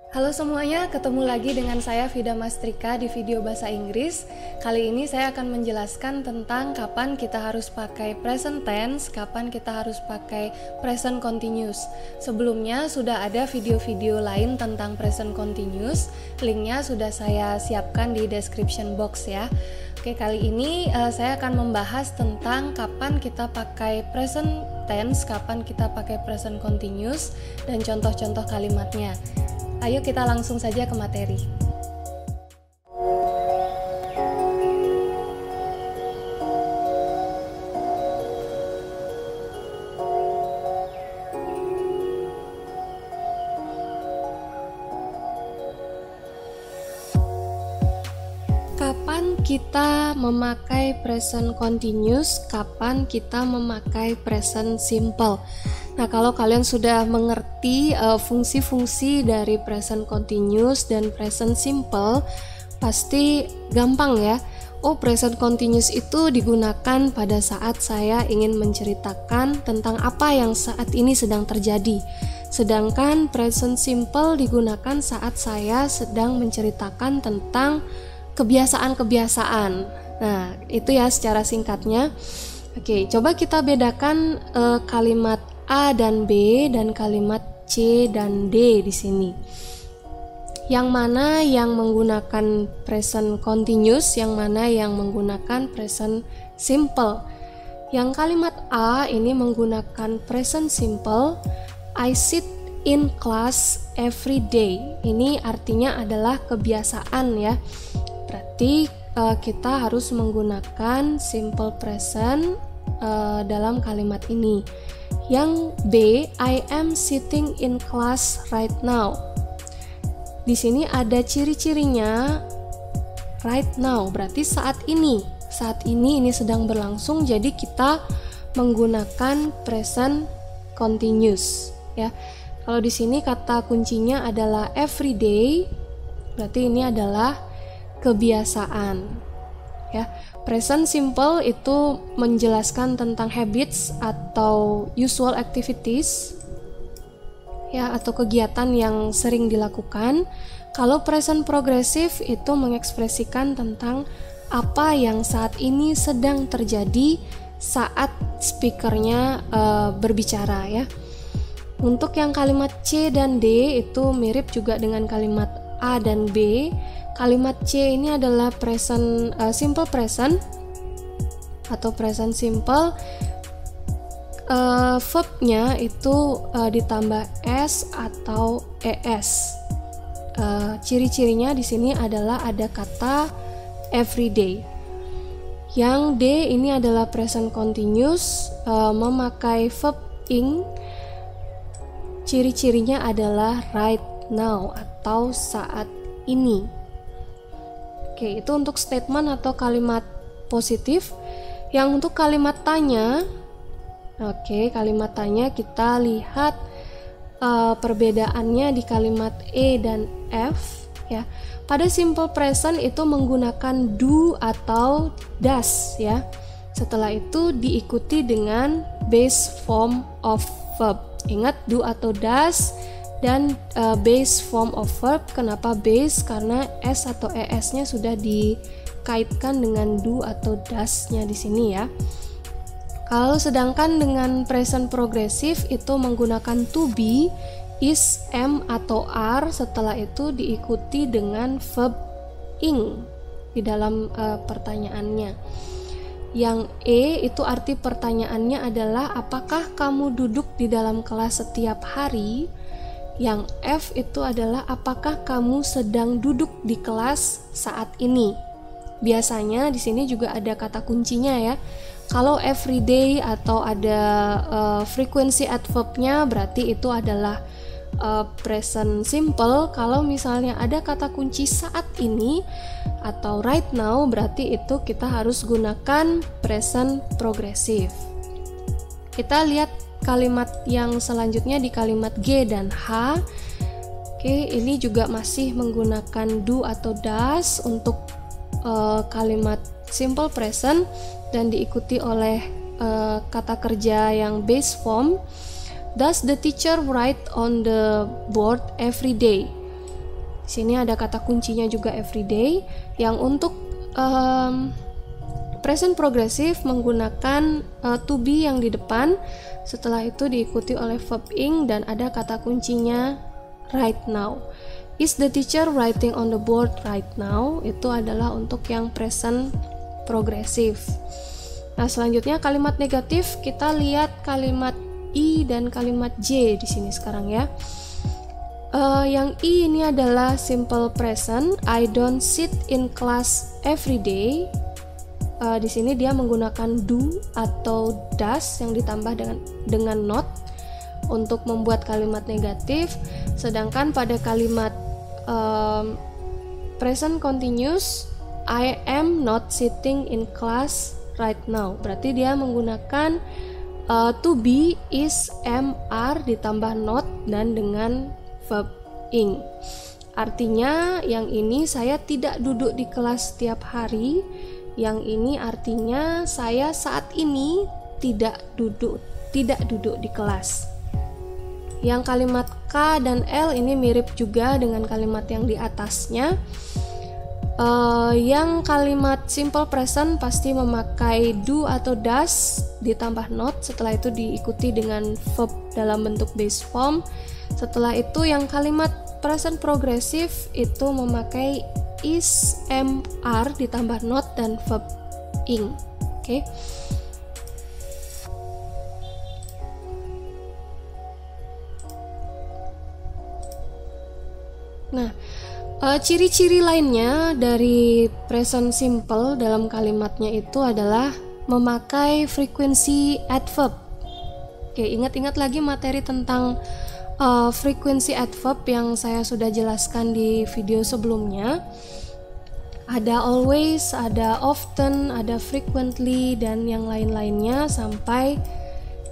Halo semuanya, ketemu lagi dengan saya Vida Mastrika di video bahasa Inggris. Kali ini saya akan menjelaskan tentang kapan kita harus pakai present tense, kapan kita harus pakai present continuous. Sebelumnya sudah ada video-video lain tentang present continuous, linknya sudah saya siapkan di description box ya. Oke, kali ini saya akan membahas tentang kapan kita pakai present tense, kapan kita pakai present continuous, dan contoh-contoh kalimatnya. Ayo kita langsung saja ke materi. Kapan kita memakai present continuous, kapan kita memakai present simple. Nah, kalau kalian sudah mengerti fungsi-fungsi dari present continuous dan present simple, pasti gampang ya. Oh, present continuous itu digunakan pada saat saya ingin menceritakan tentang apa yang saat ini sedang terjadi. Sedangkan present simple digunakan saat saya sedang menceritakan tentang kebiasaan-kebiasaan. Nah, itu ya secara singkatnya. Oke, coba kita bedakan kalimat A dan B dan kalimat C dan D di sini. Yang mana yang menggunakan present continuous, yang mana yang menggunakan present simple. Yang kalimat A ini menggunakan present simple. I sit in class every day. Ini artinya adalah kebiasaan ya. Berarti kita harus menggunakan simple present dalam kalimat ini. Yang B, I am sitting in class right now. Di sini ada ciri-cirinya right now, berarti saat ini. Saat ini sedang berlangsung, jadi kita menggunakan present continuous ya. Kalau di sini kata kuncinya adalah every day, berarti ini adalah kebiasaan ya. Present simple itu menjelaskan tentang habits atau usual activities ya, atau kegiatan yang sering dilakukan. Kalau present progressive itu mengekspresikan tentang apa yang saat ini sedang terjadi saat speakernya berbicara ya. Untuk yang kalimat C dan D itu mirip juga dengan kalimat A dan B. Kalimat C ini adalah present simple present atau present simple. Verbnya itu ditambah s atau es. Ciri-cirinya di sini adalah ada kata everyday. Yang D ini adalah present continuous, memakai verb ing. Ciri-cirinya adalah right now atau saat ini. Oke, itu untuk statement atau kalimat positif. Yang untuk kalimat tanya, oke, kalimat tanya kita lihat perbedaannya di kalimat E dan F ya. Pada simple present itu menggunakan do atau does ya. Setelah itu diikuti dengan base form of verb. Ingat, do atau does dan base form of verb. Kenapa base? Karena s atau es-nya sudah dikaitkan dengan do atau does-nya di sini ya. Kalau sedangkan dengan present progressive itu menggunakan to be, is, am atau are, setelah itu diikuti dengan verb ing di dalam pertanyaannya. Yang E itu arti pertanyaannya adalah apakah kamu duduk di dalam kelas setiap hari? Yang F itu adalah apakah kamu sedang duduk di kelas saat ini? Biasanya di sini juga ada kata kuncinya ya. Kalau everyday atau ada frequency adverb-nya berarti itu adalah present simple. Kalau misalnya ada kata kunci saat ini atau right now berarti itu kita harus gunakan present progressive. Kita lihat kalimat yang selanjutnya di kalimat G dan H. Oke, ini juga masih menggunakan do atau does untuk kalimat simple present dan diikuti oleh kata kerja yang base form. Does the teacher write on the board every day? Di sini ada kata kuncinya juga everyday, yang untuk present progressive menggunakan to be yang di depan, setelah itu diikuti oleh verb ing dan ada kata kuncinya right now. Is the teacher writing on the board right now? Itu adalah untuk yang present progressive. Nah, selanjutnya kalimat negatif, kita lihat kalimat I dan kalimat J di sini sekarang ya. Yang I ini adalah simple present. I don't sit in class every day. Di sini dia menggunakan do atau does yang ditambah dengan not untuk membuat kalimat negatif. Sedangkan pada kalimat present continuous, I am not sitting in class right now. Berarti dia menggunakan to be, is, am, are ditambah not dan dengan verb ing. Artinya yang ini saya tidak duduk di kelas setiap hari. Yang ini artinya saya saat ini tidak duduk di kelas. Yang kalimat K dan L ini mirip juga dengan kalimat yang di atasnya. Yang kalimat simple present pasti memakai do atau does ditambah not, setelah itu diikuti dengan verb dalam bentuk base form. Setelah itu yang kalimat present progressive itu memakai is, am, are ditambah not dan verb ing. Oke. Nah, ciri-ciri lainnya dari present simple dalam kalimatnya itu adalah memakai frekuensi adverb. Oke, ingat-ingat lagi materi tentang frekuensi adverb yang saya sudah jelaskan di video sebelumnya. Ada always, ada often, ada frequently, dan yang lain-lainnya sampai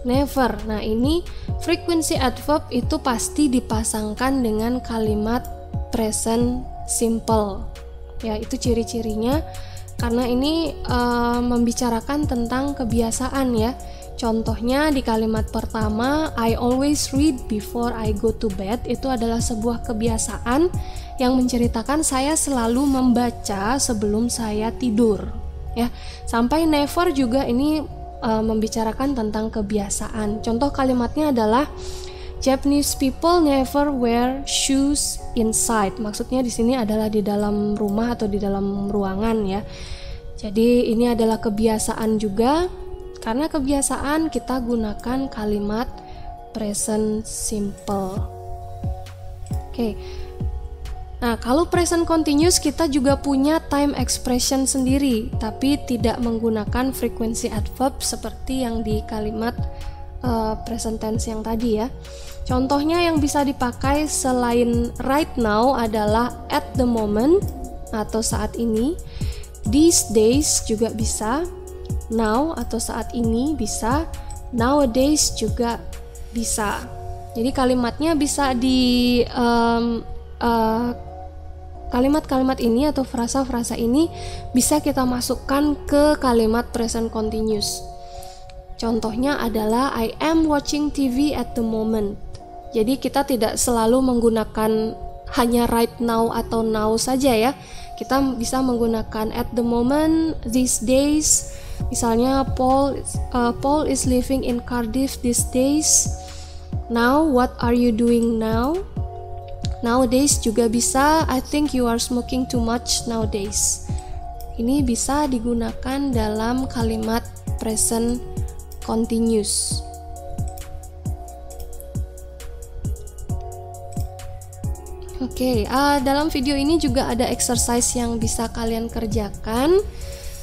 never. Nah, ini frekuensi adverb itu pasti dipasangkan dengan kalimat present simple. Ya, itu ciri-cirinya karena ini membicarakan tentang kebiasaan ya. Contohnya di kalimat pertama, I always read before I go to bed, itu adalah sebuah kebiasaan yang menceritakan saya selalu membaca sebelum saya tidur ya. Sampai never juga ini membicarakan tentang kebiasaan. Contoh kalimatnya adalah Japanese people never wear shoes inside. Maksudnya di sini adalah di dalam rumah atau di dalam ruangan ya. Jadi ini adalah kebiasaan juga. Karena kebiasaan kita gunakan kalimat present simple. Oke. Nah, kalau present continuous kita juga punya time expression sendiri, tapi tidak menggunakan frekuensi adverb seperti yang di kalimat present tense yang tadi ya. Contohnya yang bisa dipakai selain right now adalah at the moment atau saat ini. These days juga bisa. Now atau saat ini bisa, nowadays juga bisa. Jadi kalimatnya bisa di kalimat-kalimat ini atau frasa-frasa ini bisa kita masukkan ke kalimat present continuous. Contohnya adalah I am watching TV at the moment. Jadi kita tidak selalu menggunakan hanya right now atau now saja ya. Kita bisa menggunakan at the moment, these days. Misalnya Paul is living in Cardiff these days. Now what are you doing now? Nowadays juga bisa. I think you are smoking too much nowadays. Ini bisa digunakan dalam kalimat present continuous. Oke, dalam video ini juga ada exercise yang bisa kalian kerjakan.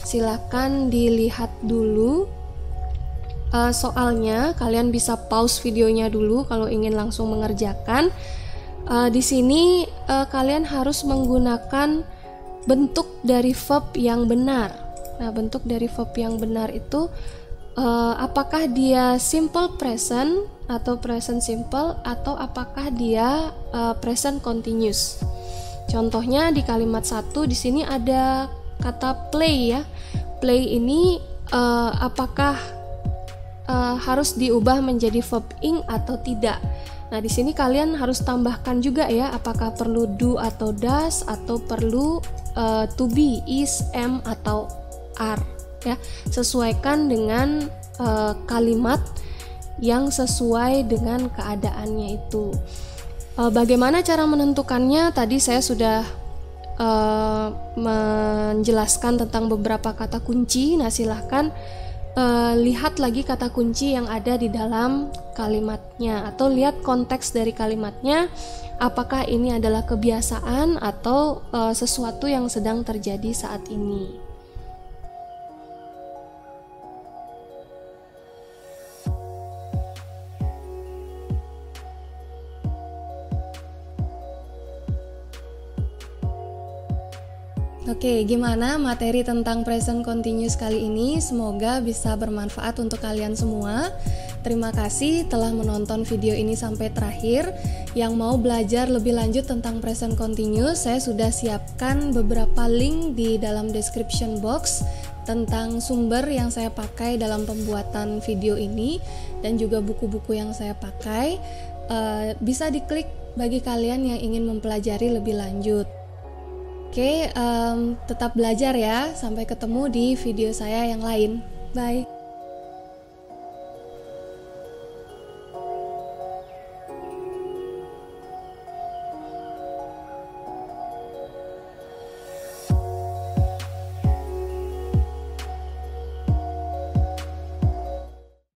Silakan dilihat dulu soalnya. Kalian bisa pause videonya dulu kalau ingin langsung mengerjakan. Di sini kalian harus menggunakan bentuk dari verb yang benar. Nah, bentuk dari verb yang benar itu apakah dia simple present atau present simple atau apakah dia present continuous. Contohnya di kalimat 1 di sini ada kata play ya. Play ini apakah harus diubah menjadi verb ing atau tidak. Nah, di sini kalian harus tambahkan juga ya, apakah perlu do atau does, atau perlu to be, is, am, atau are ya. Sesuaikan dengan kalimat yang sesuai dengan keadaannya itu. Bagaimana cara menentukannya? Tadi saya sudah menjelaskan tentang beberapa kata kunci. Nah, silahkan lihat lagi kata kunci yang ada di dalam kalimatnya, atau lihat konteks dari kalimatnya, apakah ini adalah kebiasaan atau sesuatu yang sedang terjadi saat ini. Oke, gimana materi tentang present continuous kali ini? Semoga bisa bermanfaat untuk kalian semua. Terima kasih telah menonton video ini sampai terakhir. Yang mau belajar lebih lanjut tentang present continuous, saya sudah siapkan beberapa link di dalam description box tentang sumber yang saya pakai dalam pembuatan video ini, dan juga buku-buku yang saya pakai. Bisa diklik bagi kalian yang ingin mempelajari lebih lanjut. Oke, tetap belajar ya. Sampai ketemu di video saya yang lain. Bye.